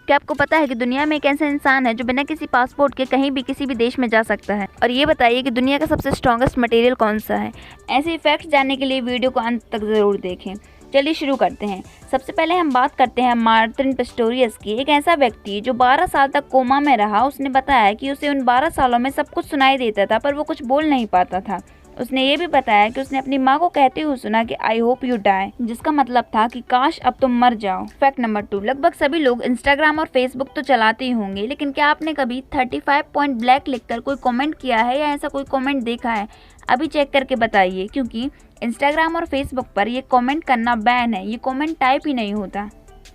क्या आपको पता है कि दुनिया में एक ऐसा इंसान है जो बिना किसी पासपोर्ट के कहीं भी किसी भी देश में जा सकता है? और ये बताइए कि दुनिया का सबसे स्ट्रॉन्गेस्ट मटेरियल कौन सा है? ऐसे फैक्ट्स जानने के लिए वीडियो को अंत तक ज़रूर देखें। चलिए शुरू करते हैं। सबसे पहले हम बात करते हैं मार्टिन पिस्टोरियस की। एक ऐसा व्यक्ति जो 12 साल तक कोमा में रहा। उसने बताया कि उसे उन 12 सालों में सब कुछ सुनाई देता था, पर वो कुछ बोल नहीं पाता था। उसने ये भी बताया कि उसने अपनी माँ को कहते हुए सुना कि आई होप यू डाई, जिसका मतलब था कि काश अब तुम मर जाओ। फैक्ट नंबर 2, लगभग सभी लोग इंस्टाग्राम और फेसबुक तो चलाते ही होंगे, लेकिन क्या आपने कभी 35 पॉइंट ब्लैक लिखकर कोई कमेंट किया है या ऐसा कोई कमेंट देखा है? अभी चेक करके बताइए, क्योंकि इंस्टाग्राम और फेसबुक पर ये कमेंट करना बैन है। ये कमेंट टाइप ही नहीं होता।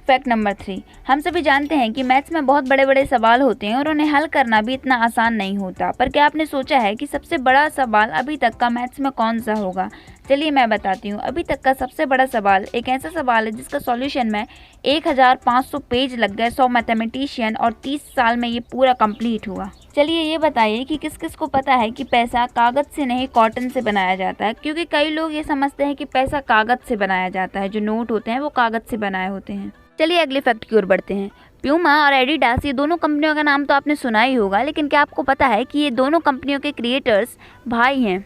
फैक्ट नंबर 3, हम सभी जानते हैं कि मैथ्स में बहुत बड़े बड़े सवाल होते हैं और उन्हें हल करना भी इतना आसान नहीं होता। पर क्या आपने सोचा है कि सबसे बड़ा सवाल अभी तक का मैथ्स में कौन सा होगा? चलिए मैं बताती हूँ। अभी तक का सबसे बड़ा सवाल एक ऐसा सवाल है जिसका सॉल्यूशन में 1500 पेज लग गए 100 मैथमेटिशियन और 30 साल में ये पूरा कंप्लीट हुआ। चलिए ये बताइए कि किस किस को पता है कि पैसा कागज़ से नहीं कॉटन से बनाया जाता है? क्योंकि कई लोग ये समझते हैं कि पैसा कागज़ से बनाया जाता है, जो नोट होते हैं वो कागज़ से बनाए होते हैं। चलिए अगले फैक्ट की ओर बढ़ते हैं। प्यूमा और एडिडास, ये दोनों कंपनियों का नाम तो आपने सुना ही होगा, लेकिन क्या आपको पता है कि ये दोनों कंपनियों के क्रिएटर्स भाई हैं?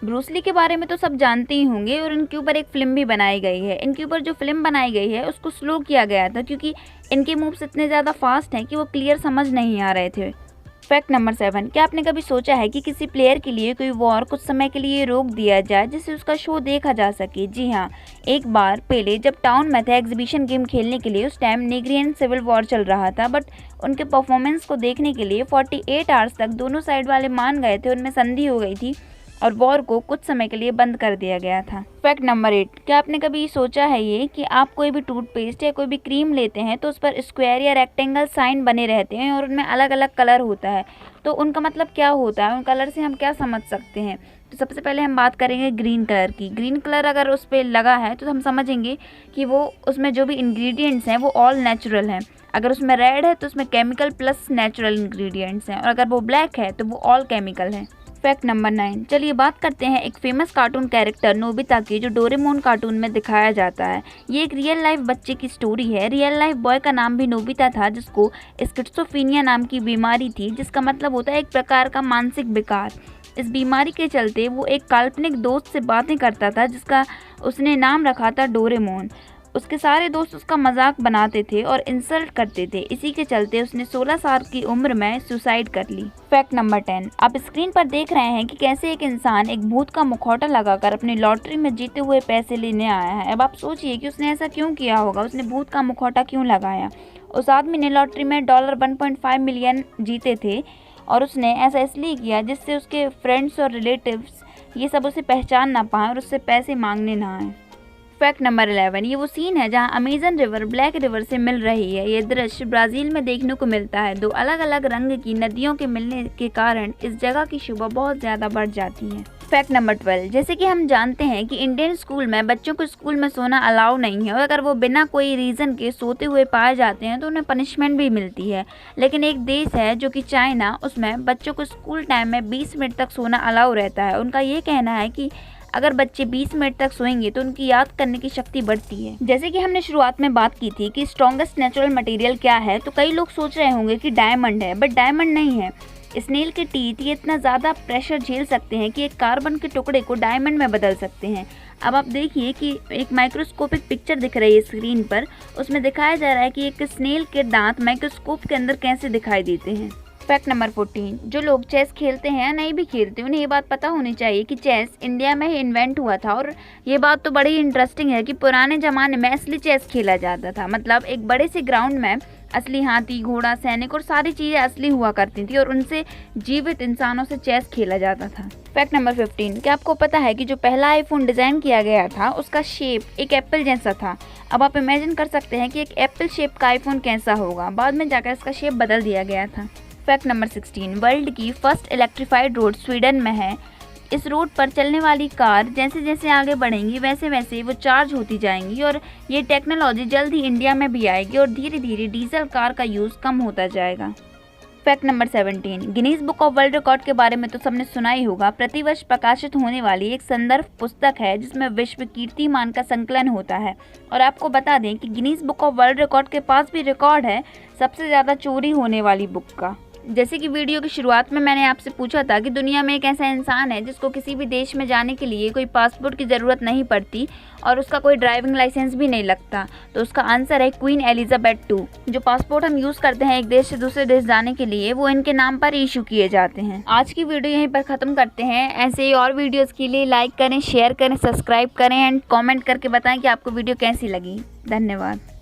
ब्रूस ली के बारे में तो सब जानते ही होंगे और इनके ऊपर एक फिल्म भी बनाई गई है। इनके ऊपर जो फिल्म बनाई गई है उसको स्लो किया गया था, क्योंकि इनके मूव्स इतने ज़्यादा फास्ट हैं कि वो क्लियर समझ नहीं आ रहे थे। फैक्ट नंबर 7, क्या आपने कभी सोचा है कि किसी प्लेयर के लिए कोई वॉर कुछ समय के लिए रोक दिया जाए जिससे उसका शो देखा जा सके? जी हाँ, एक बार पहले जब टाउन में थे एग्जीबिशन गेम खेलने के लिए, उस टाइम नेग्रियन सिविल वॉर चल रहा था, बट उनके परफॉर्मेंस को देखने के लिए 48 आवर्स तक दोनों साइड वाले मान गए थे। उनमें संधि हो गई थी और वॉर को कुछ समय के लिए बंद कर दिया गया था। फैक्ट नंबर 8, क्या आपने कभी सोचा है ये कि आप कोई भी टूथपेस्ट या कोई भी क्रीम लेते हैं तो उस पर स्क्वायर या रेक्टेंगल साइन बने रहते हैं और उनमें अलग अलग कलर होता है, तो उनका मतलब क्या होता है? उन कलर से हम क्या समझ सकते हैं? तो सबसे पहले हम बात करेंगे ग्रीन कलर की। ग्रीन कलर अगर उस पर लगा है तो हम समझेंगे कि वो उसमें जो भी इंग्रेडिएंट्स हैं वो ऑल नेचुरल हैं। अगर उसमें रेड है तो उसमें केमिकल प्लस नेचुरल इंग्रेडिएंट्स हैं, और अगर वो ब्लैक है तो वो ऑल केमिकल है। फैक्ट नंबर 9, चलिए बात करते हैं एक फेमस कार्टून कैरेक्टर नोबिता की, जो डोरेमोन कार्टून में दिखाया जाता है। ये एक रियल लाइफ बच्चे की स्टोरी है। रियल लाइफ बॉय का नाम भी नोबिता था, जिसको स्किज़ोफ्रेनिया नाम की बीमारी थी, जिसका मतलब होता है एक प्रकार का मानसिक विकार। इस बीमारी के चलते वो एक काल्पनिक दोस्त से बातें करता था, जिसका उसने नाम रखा था डोरेमोन। उसके सारे दोस्त उसका मजाक बनाते थे और इंसल्ट करते थे। इसी के चलते उसने 16 साल की उम्र में सुसाइड कर ली। फैक्ट नंबर 10, आप स्क्रीन पर देख रहे हैं कि कैसे एक इंसान एक भूत का मुखौटा लगाकर अपनी लॉटरी में जीते हुए पैसे लेने आया है। अब आप सोचिए कि उसने ऐसा क्यों किया होगा, उसने भूत का मुखौटा क्यों लगाया? उस आदमी ने लॉटरी में $1.5 मिलियन जीते थे और उसने ऐसा इसलिए किया जिससे उसके फ्रेंड्स और रिलेटिव्स ये सब उसे पहचान ना पाएँ और उससे पैसे मांगने ना आए। फैक्ट नंबर 11, ये वो सीन है जहां अमेजन रिवर ब्लैक रिवर से मिल रही है। ये दृश्य ब्राज़ील में देखने को मिलता है। दो अलग अलग रंग की नदियों के मिलने के कारण इस जगह की शोभा बहुत ज़्यादा बढ़ जाती है। फैक्ट नंबर 12, जैसे कि हम जानते हैं कि इंडियन स्कूल में बच्चों को स्कूल में सोना अलाउ नहीं है, और अगर वो बिना कोई रीज़न के सोते हुए पाए जाते हैं तो उन्हें पनिशमेंट भी मिलती है। लेकिन एक देश है जो कि चाइना, उसमें बच्चों को स्कूल टाइम में 20 मिनट तक सोना अलाउ रहता है। उनका ये कहना है कि अगर बच्चे 20 मिनट तक सोएंगे तो उनकी याद करने की शक्ति बढ़ती है। जैसे कि हमने शुरुआत में बात की थी कि स्ट्रॉन्गेस्ट नेचुरल मटेरियल क्या है, तो कई लोग सोच रहे होंगे कि डायमंड है, बट डायमंड नहीं है। स्नेल के टीथ ये इतना ज़्यादा प्रेशर झेल सकते हैं कि एक कार्बन के टुकड़े को डायमंड में बदल सकते हैं। अब आप देखिए कि एक माइक्रोस्कोपिक पिक्चर दिख रही है स्क्रीन पर, उसमें दिखाया जा रहा है कि एक स्नेल के दांत माइक्रोस्कोप के अंदर कैसे दिखाई देते हैं। फैक्ट नंबर 14, जो लोग चेस खेलते हैं या नहीं भी खेलते, उन्हें ये बात पता होनी चाहिए कि चेस इंडिया में ही इन्वेंट हुआ था। और ये बात तो बड़ी इंटरेस्टिंग है कि पुराने ज़माने में असली चेस खेला जाता था। मतलब एक बड़े से ग्राउंड में असली हाथी, घोड़ा, सैनिक और सारी चीज़ें असली हुआ करती थी और उनसे जीवित इंसानों से चेस खेला जाता था। फैक्ट नंबर 15, क्या आपको पता है कि जो पहला आईफोन डिज़ाइन किया गया था उसका शेप एक एप्पल जैसा था? अब आप इमेजिन कर सकते हैं कि एक एप्पल शेप का आईफोन कैसा होगा। बाद में जाकर इसका शेप बदल दिया गया था। फैक्ट नंबर 16, वर्ल्ड की फर्स्ट इलेक्ट्रिफाइड रोड स्वीडन में है। इस रोड पर चलने वाली कार जैसे जैसे आगे बढ़ेंगी वैसे वैसे वो चार्ज होती जाएंगी, और ये टेक्नोलॉजी जल्द ही इंडिया में भी आएगी और धीरे धीरे डीजल कार का यूज़ कम होता जाएगा। Fact number 17, Guinness book of world record के बारे में तो सबने सुना ही होगा। प्रतिवर्ष प्रकाशित होने वाली एक संदर्भ पुस्तक है जिसमें विश्व कीर्तिमान का संकलन होता है। और आपको बता दें कि Guinness book of world record के पास भी रिकॉर्ड है सबसे ज़्यादा चोरी होने वाली बुक का। जैसे कि वीडियो की शुरुआत में मैंने आपसे पूछा था कि दुनिया में एक ऐसा इंसान है जिसको किसी भी देश में जाने के लिए कोई पासपोर्ट की ज़रूरत नहीं पड़ती और उसका कोई ड्राइविंग लाइसेंस भी नहीं लगता, तो उसका आंसर है क्वीन एलिजाबेथ II। जो पासपोर्ट हम यूज़ करते हैं एक देश से दूसरे देश जाने के लिए, वो इनके नाम पर इशू किए जाते हैं। आज की वीडियो यहीं पर ख़त्म करते हैं। ऐसे ही और वीडियोज़ के लिए लाइक करें, शेयर करें, सब्सक्राइब करें एंड कॉमेंट करके बताएं कि आपको वीडियो कैसी लगी। धन्यवाद।